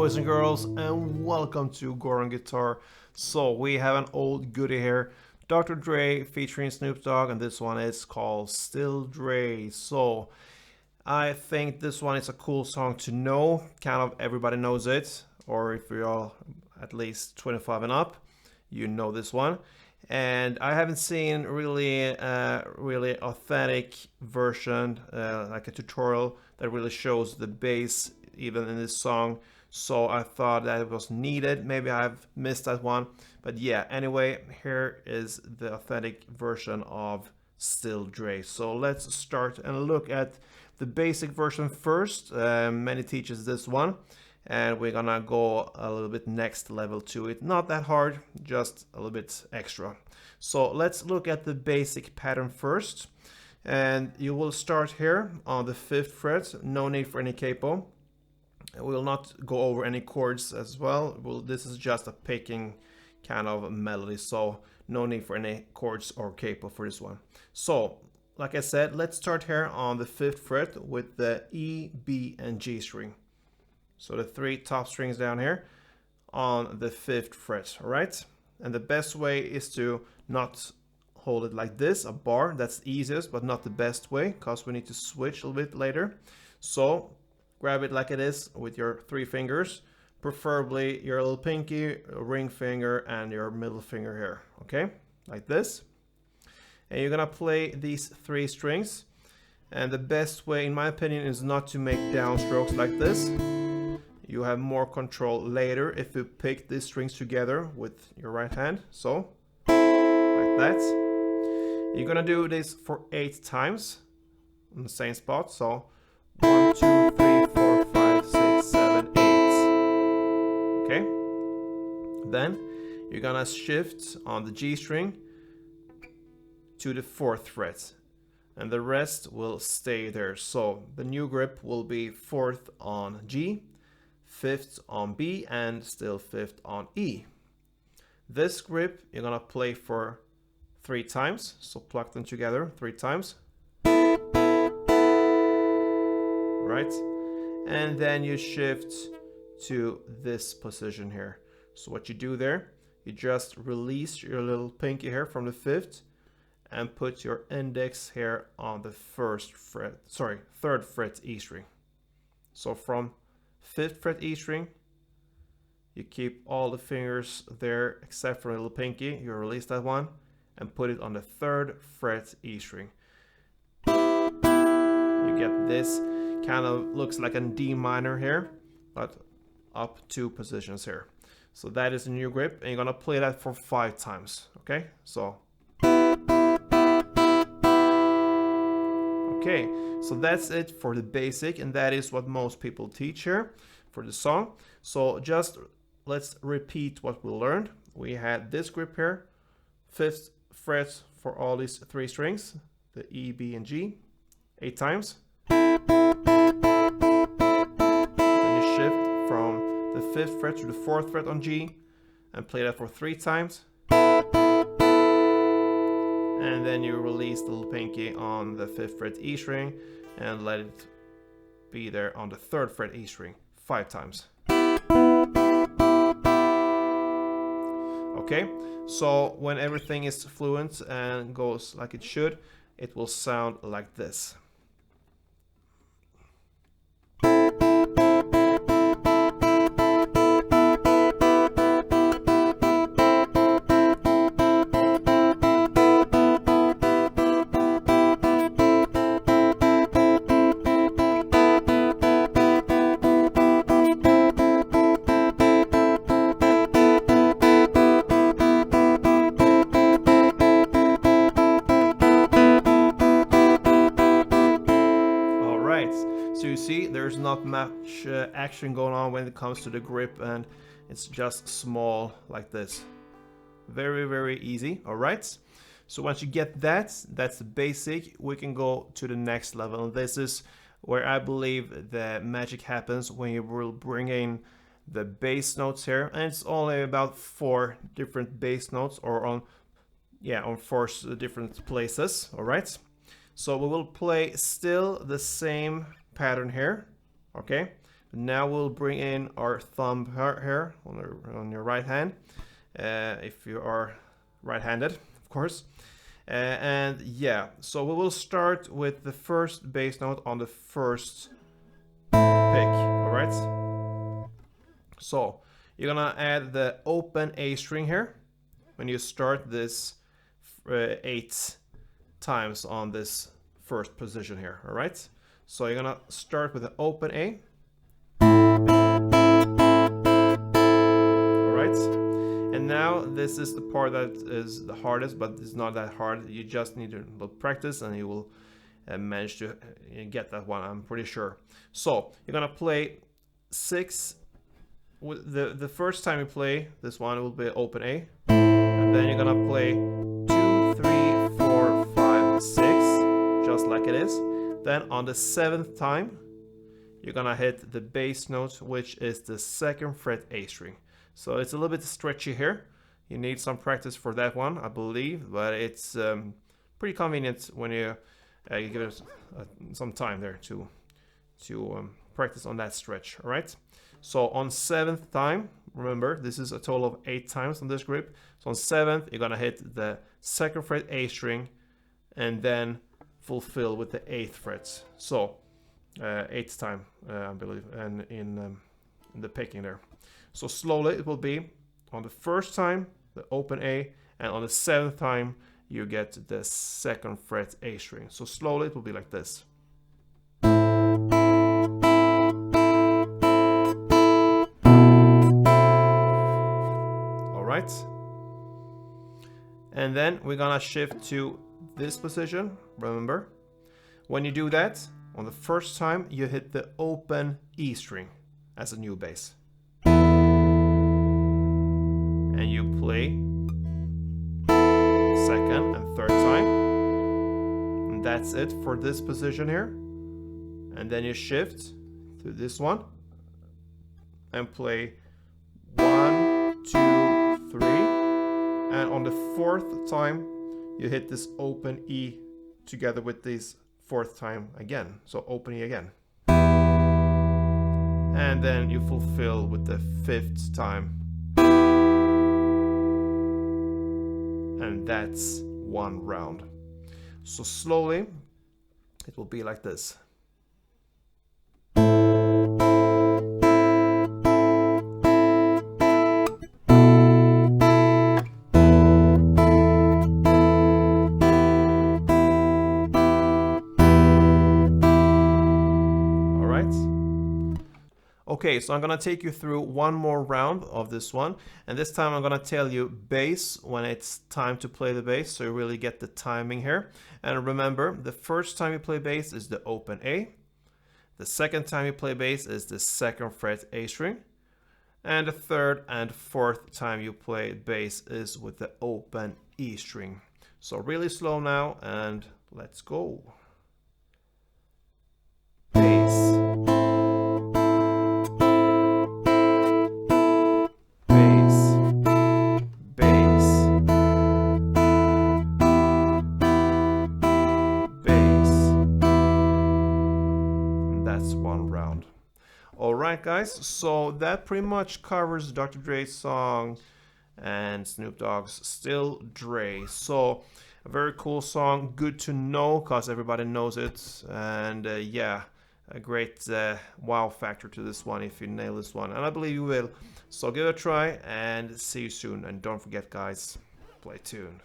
boys and girls, and welcome to Goran Guitar. So we have an old goodie here, Dr. Dre featuring Snoop Dogg, and this one is called Still Dre. So I think this one is a cool song to know. Kind of everybody knows it, or if you're all at least 25 and up, you know this one. And I haven't seen really authentic version, like a tutorial that really shows the bass even in this song. So I thought that it was needed. Maybe I've missed that one, but yeah, anyway, here is the authentic version of Still Dre. So let's start and look at the basic version first. Many teaches this one, and we're gonna go a little bit next level to it. Not that hard, just a little bit extra. So let's look at the basic pattern first, and you will start here on the 5th fret. No need for any capo. We will not go over any chords as well. This is just a picking kind of melody, so no need for any chords or capo for this one. So like I said, let's start here on the 5th fret with the E, B, and G string. So the 3 top strings down here on the 5th fret, all right? And the best way is to not hold it like this, a bar. That's the easiest, but not the best way, because we need to switch a little bit later. So grab it like it is with your 3 fingers, preferably your little pinky, ring finger, and your middle finger here, okay? Like this. And you're gonna play these 3 strings. And the best way, in my opinion, is not to make downstrokes like this. You have more control later if you pick these strings together with your right hand. So, like that. You're gonna do this for 8 times on the same spot. So, 1, 2, 3, 4, 5, 6, 7, 8. Okay? Then, you're gonna shift on the G string to the 4th fret, and the rest will stay there. So the new grip will be 4th on G, 5th on B, and still 5th on E. This grip you're gonna play for 3 times, so pluck them together 3 times, right? And then you shift to this position here. So what you do there, you just release your little pinky here from the 5th and put your index here on the 3rd fret E string. So from 5th fret E string, you keep all the fingers there except for the little pinky. You release that one and put it on the 3rd fret E string. You get this, kind of looks like a D minor here, but up 2 positions here. So that is a new grip, and you're gonna play that for 5 times, okay? So okay, so that's it for the basic, and that is what most people teach here for the song. So just let's repeat what we learned. We had this grip here, 5th fret for all these 3 strings, the E, B, and G, 8 times. Then you shift from the 5th fret to the 4th fret on G and play that for 3 times. And then you release the little pinky on the 5th fret E string and let it be there on the 3rd fret E string 5 times. Okay, so when everything is fluent and goes like it should, it will sound like this. So you see, there's not much action going on when it comes to the grip, and it's just small like this. Very, very easy, all right? So once you get that, that's the basic, we can go to the next level. And this is where I believe the magic happens, when you will bring in the bass notes here. And it's only about 4 different bass notes, or on 4 different places, all right? So we will play still the same pattern here, okay? Now we'll bring in our thumb here on your right hand, if you are right-handed, of course. And yeah, so we will start with the first bass note on the first pick, all right? So you're gonna add the open A string here when you start this 8 times on this first position here, all right? So you're gonna start with the open A. And now this is the part that is the hardest, but it's not that hard. You just need a little practice and you will manage to get that one, I'm pretty sure. So you're gonna play 6. The first time you play this one, it will be open A, and then you're gonna play 2, 3, 4, 5, 6, just like it is. Then on the 7th time, you're gonna hit the bass note, which is the 2nd fret A string. So it's a little bit stretchy here. You need some practice for that one, I believe, but it's pretty convenient when you give it some time there to practice on that stretch. All right. So on 7th time, remember this is a total of 8 times on this grip. So on 7th, you're gonna hit the 2nd fret A string, and then fulfill with the 8th fret. So 8th time, I believe, and in the picking there. So slowly it will be on the first time the open A, and on the 7th time you get the 2nd fret A string. So slowly it will be like this. All right. And then we're gonna shift to this position. Remember, when you do that, on the first time you hit the open E string as a new bass. And you play 2nd and 3rd time. And that's it for this position here. And then you shift to this one and play 1, 2, 3. And on the 4th time, you hit this open E together with this 4th time again. So open E again. And then you fulfill with the 5th time. And that's 1 round. So slowly it will be like this. Okay, so I'm gonna take you through one more round of this one, and this time I'm gonna tell you bass when it's time to play the bass, so you really get the timing here. And remember, the first time you play bass is the open A, the second time you play bass is the 2nd fret A string, and the 3rd and 4th time you play bass is with the open E string. So really slow now, and let's go. Bass. Alright guys, so that pretty much covers Dr. Dre's song and Snoop Dogg's Still Dre. So a very cool song, good to know because everybody knows it, and yeah, a great wow factor to this one if you nail this one, and I believe you will. So give it a try and see you soon, and don't forget guys, play tune.